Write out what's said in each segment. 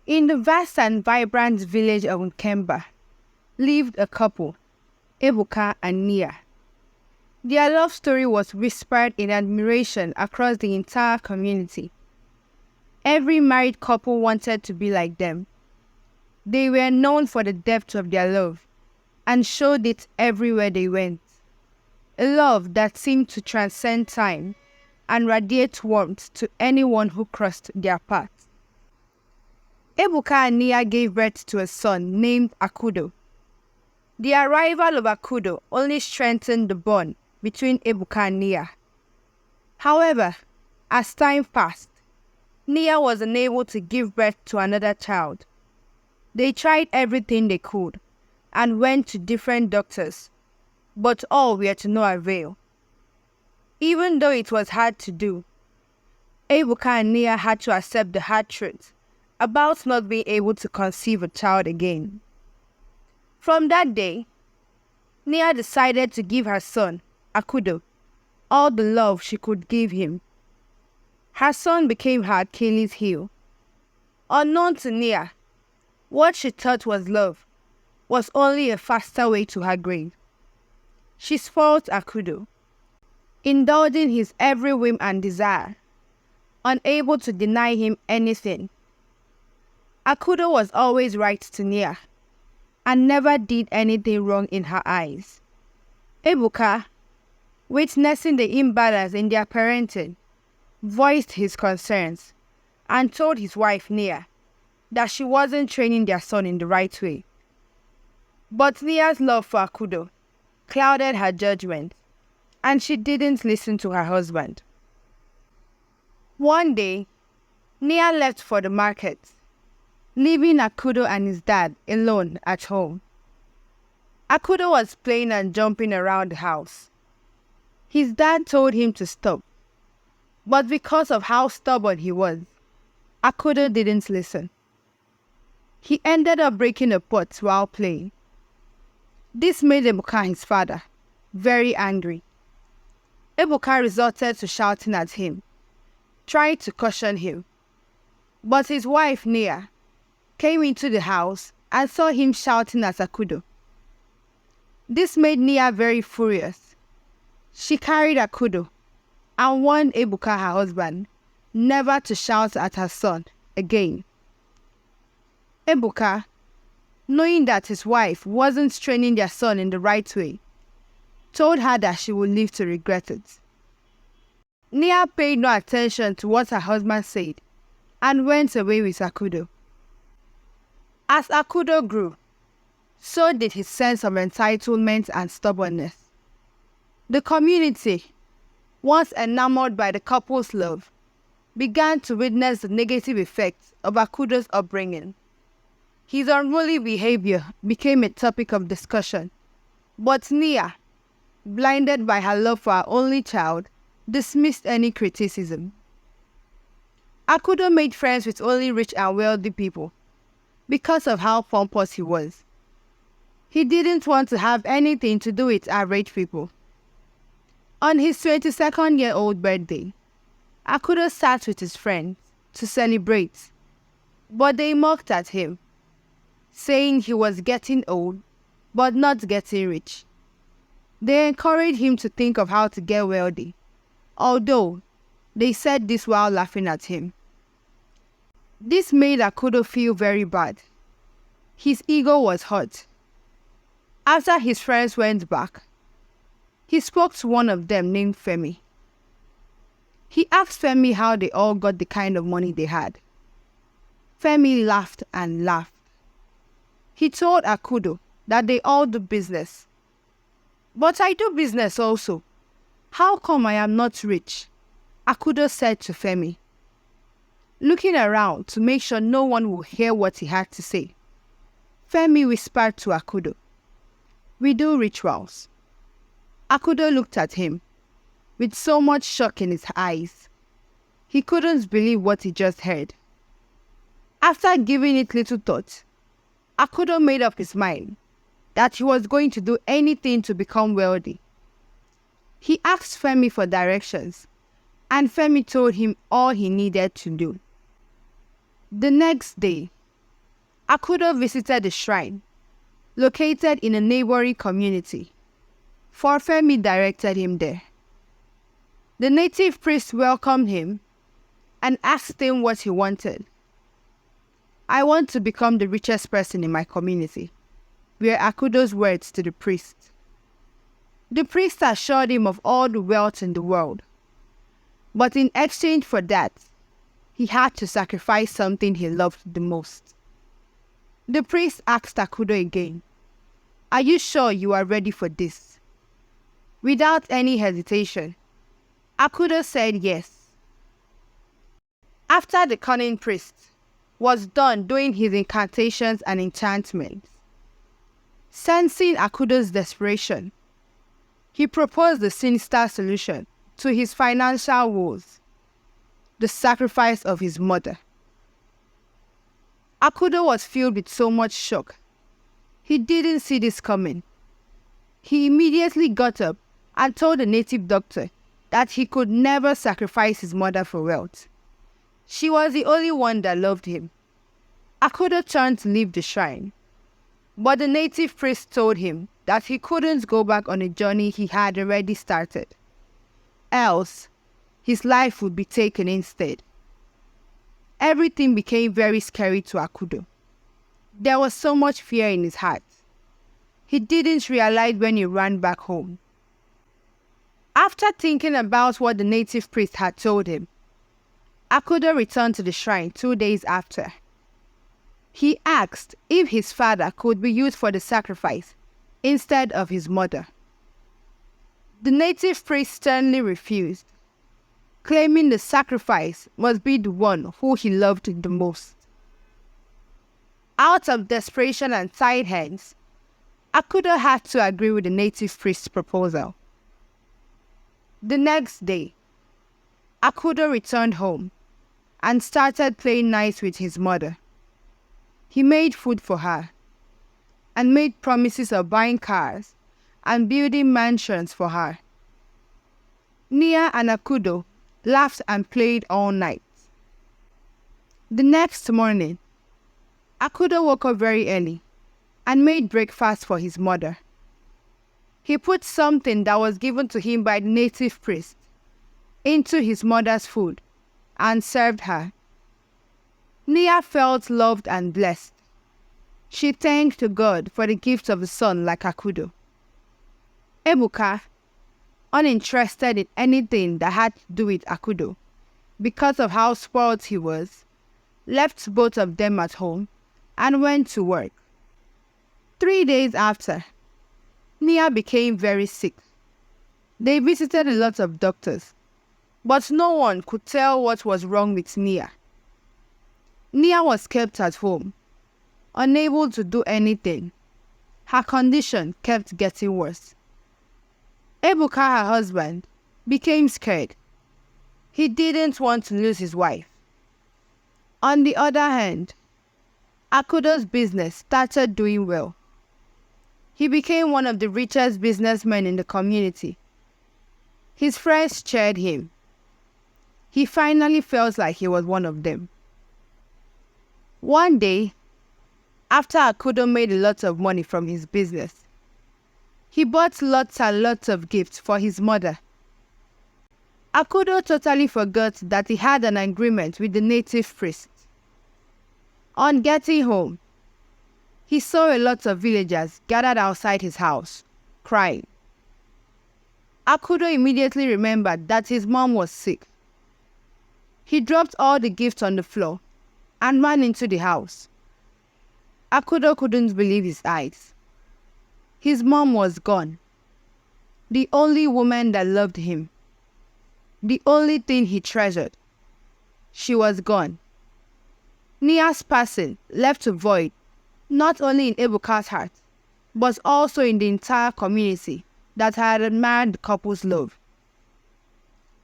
In the vast and vibrant village of Nkemba lived a couple, Ebuka and Nia. Their love story was whispered in admiration across the entire community. Every married couple wanted to be like them. They were known for the depth of their love and showed it everywhere they went. A love that seemed to transcend time and radiate warmth to anyone who crossed their path. Ebuka and Nia gave birth to a son named Akudo. The arrival of Akudo only strengthened the bond between Ebuka and Nia. However, as time passed, Nia was unable to give birth to another child. They tried everything they could and went to different doctors, but all were to no avail. Even though it was hard to do, Ebuka and Nia had to accept the hard truth about not being able to conceive a child again. From that day, Nia decided to give her son, Akudo, all the love she could give him. Her son became her Achilles heel. Unknown to Nia, what she thought was love was only a faster way to her grave. She spoiled Akudo, indulging his every whim and desire, unable to deny him anything. Akudo was always right to Nia, and never did anything wrong in her eyes. Ebuka, witnessing the imbalance in their parenting, voiced his concerns and told his wife Nia that she wasn't training their son in the right way. But Nia's love for Akudo clouded her judgment, and she didn't listen to her husband. One day, Nia left for the market, leaving Akudo and his dad alone at home. Akudo was playing and jumping around the house. His dad told him to stop, but because of how stubborn he was, Akudo didn't listen. He ended up breaking a pot while playing. This made Ebuka, his father, very angry. Ebuka resorted to shouting at him, trying to caution him. But his wife, Nia, came into the house and saw him shouting at Akudo. This made Nia very furious. She carried Akudo and warned Ebuka, her husband, never to shout at her son again. Ebuka, knowing that his wife wasn't training their son in the right way, told her that she would live to regret it. Nia paid no attention to what her husband said and went away with Akudo. As Akudo grew, so did his sense of entitlement and stubbornness. The community, once enamored by the couple's love, began to witness the negative effects of Akudo's upbringing. His unruly behavior became a topic of discussion, but Nia, blinded by her love for her only child, dismissed any criticism. Akudo made friends with only rich and wealthy people because of how pompous he was. He didn't want to have anything to do with average people. On his 22nd-year-old birthday, Akudo sat with his friends to celebrate, but they mocked at him, saying he was getting old but not getting rich. They encouraged him to think of how to get wealthy, although they said this while laughing at him. This made Akudo feel very bad. His ego was hurt. After his friends went back, he spoke to one of them named Femi. He asked Femi how they all got the kind of money they had. Femi laughed and laughed. He told Akudo that they all do business. But I do business also. How come I am not rich? Akudo said to Femi. Looking around to make sure no one would hear what he had to say, Femi whispered to Akudo, "We do rituals." Akudo looked at him with so much shock in his eyes. He couldn't believe what he just heard. After giving it little thought, Akudo made up his mind that he was going to do anything to become wealthy. He asked Femi for directions, and Femi told him all he needed to do. The next day, Akudo visited the shrine, located in a neighboring community. Forfemi directed him there. The native priest welcomed him and asked him what he wanted. "I want to become the richest person in my community," were Akudo's words to the priest. The priest assured him of all the wealth in the world. But in exchange for that, he had to sacrifice something he loved the most. The priest asked Akudo again, "Are you sure you are ready for this?" Without any hesitation, Akudo said yes. After the cunning priest was done doing his incantations and enchantments, sensing Akudo's desperation, he proposed the sinister solution to his financial woes: the sacrifice of his mother. Akudo was filled with so much shock. He didn't see this coming. He immediately got up and told the native doctor that he could never sacrifice his mother for wealth. She was the only one that loved him. Akudo turned to leave the shrine, but the native priest told him that he couldn't go back on a journey he had already started. Else, his life would be taken instead. Everything became very scary to Akudo. There was so much fear in his heart. He didn't realize when he ran back home. After thinking about what the native priest had told him, Akudo returned to the shrine 2 days after. He asked if his father could be used for the sacrifice instead of his mother. The native priest sternly refused, claiming the sacrifice must be the one who he loved the most. Out of desperation and tied hands, Akudo had to agree with the native priest's proposal. The next day, Akudo returned home and started playing nice with his mother. He made food for her and made promises of buying cars and building mansions for her. Nia and Akudo laughed and played all night. The next morning, Akudo woke up very early and made breakfast for his mother. He put something that was given to him by the native priest into his mother's food and served her. Nia felt loved and blessed. She thanked God for the gift of a son like Akudo. Ebuka, uninterested in anything that had to do with Akudo, because of how spoiled he was, left both of them at home and went to work. 3 days after, Nia became very sick. They visited a lot of doctors, but no one could tell what was wrong with Nia. Nia was kept at home, unable to do anything. Her condition kept getting worse. Ebuka, her husband, became scared. He didn't want to lose his wife. On the other hand, Akudo's business started doing well. He became one of the richest businessmen in the community. His friends cheered him. He finally felt like he was one of them. One day, after Akudo made a lot of money from his business, he bought lots and lots of gifts for his mother. Akudo totally forgot that he had an agreement with the native priest. On getting home, he saw a lot of villagers gathered outside his house, crying. Akudo immediately remembered that his mom was sick. He dropped all the gifts on the floor and ran into the house. Akudo couldn't believe his eyes. His mom was gone. The only woman that loved him. The only thing he treasured. She was gone. Nia's passing left a void, not only in Ebuka's heart, but also in the entire community that had admired the couple's love.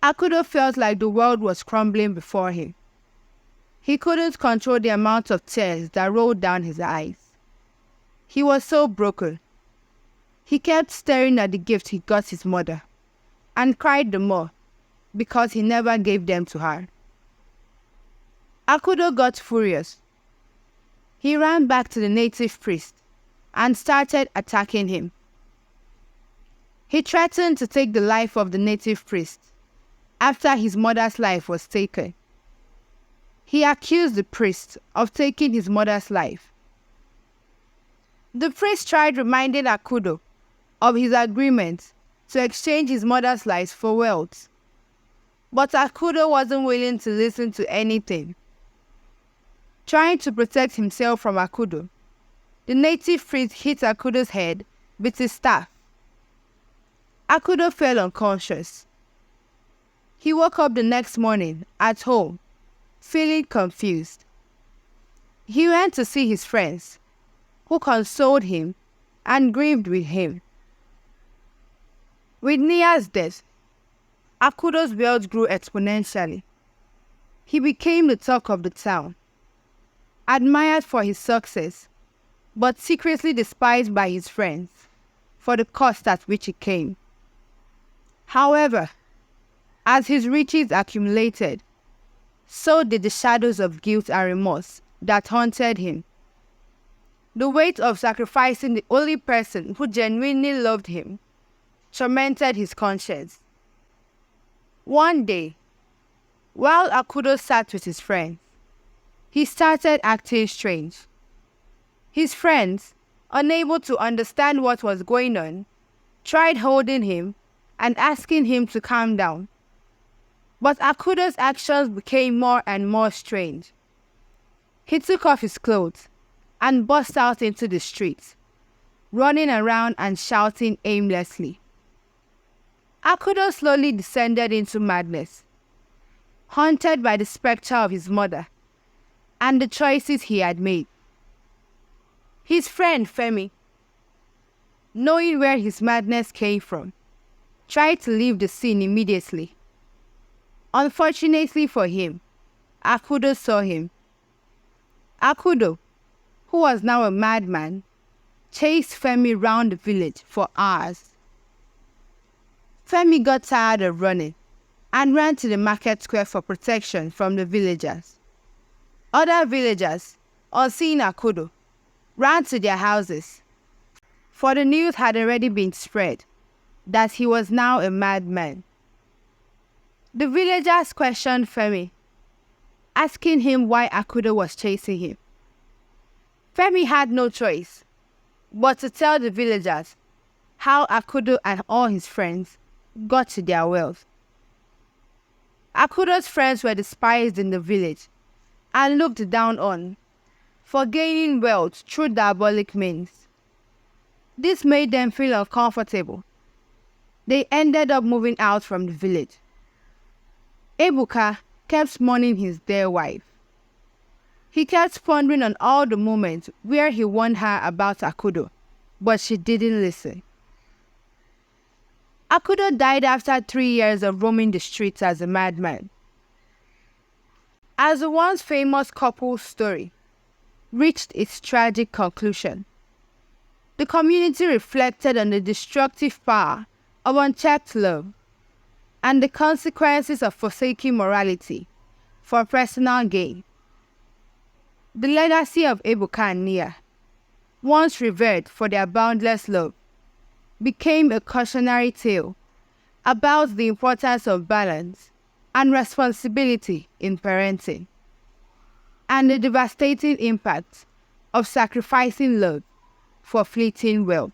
Akudo felt like the world was crumbling before him. He couldn't control the amount of tears that rolled down his eyes. He was so broken. He kept staring at the gift he got his mother and cried the more because he never gave them to her. Akudo got furious. he ran back to the native priest and started attacking him. He threatened to take the life of the native priest after his mother's life was taken. He accused the priest of taking his mother's life. The priest tried reminding Akudo of his agreement to exchange his mother's life for wealth, but Akudo wasn't willing to listen to anything. Trying to protect himself from Akudo, the native priest hit Akudo's head with his staff. Akudo fell unconscious. He woke up the next morning at home, feeling confused. He went to see his friends, who consoled him and grieved with him. With Nia's death, Akudo's wealth grew exponentially. He became the talk of the town, admired for his success, but secretly despised by his friends for the cost at which he came. However, as his riches accumulated, so did the shadows of guilt and remorse that haunted him. The weight of sacrificing the only person who genuinely loved him tormented his conscience. One day, while Akudo sat with his friends, he started acting strange. His friends, unable to understand what was going on, tried holding him and asking him to calm down. But Akudo's actions became more and more strange. He took off his clothes and burst out into the streets, running around and shouting aimlessly. Akudo slowly descended into madness, haunted by the spectre of his mother and the choices he had made. His friend Femi, knowing where his madness came from, tried to leave the scene immediately. Unfortunately for him, Akudo saw him. Akudo, who was now a madman, chased Femi round the village for hours. Femi got tired of running and ran to the market square for protection from the villagers. Other villagers, on seeing Akudo, ran to their houses, for the news had already been spread that he was now a madman. The villagers questioned Femi, asking him why Akudo was chasing him. Femi had no choice but to tell the villagers how Akudo and all his friends got to their wealth. Akudo's friends were despised in the village and looked down on for gaining wealth through diabolic means. This made them feel uncomfortable. They ended up moving out from the village. Ebuka kept mourning his dear wife. He kept pondering on all the moments where he warned her about Akudo, but she didn't listen. Akudo died after 3 years of roaming the streets as a madman. As the once famous couple's story reached its tragic conclusion, the community reflected on the destructive power of unchecked love and the consequences of forsaking morality for personal gain. The legacy of Ebuka and Nia, once revered for their boundless love, became a cautionary tale about the importance of balance and responsibility in parenting, and the devastating impact of sacrificing love for fleeting wealth.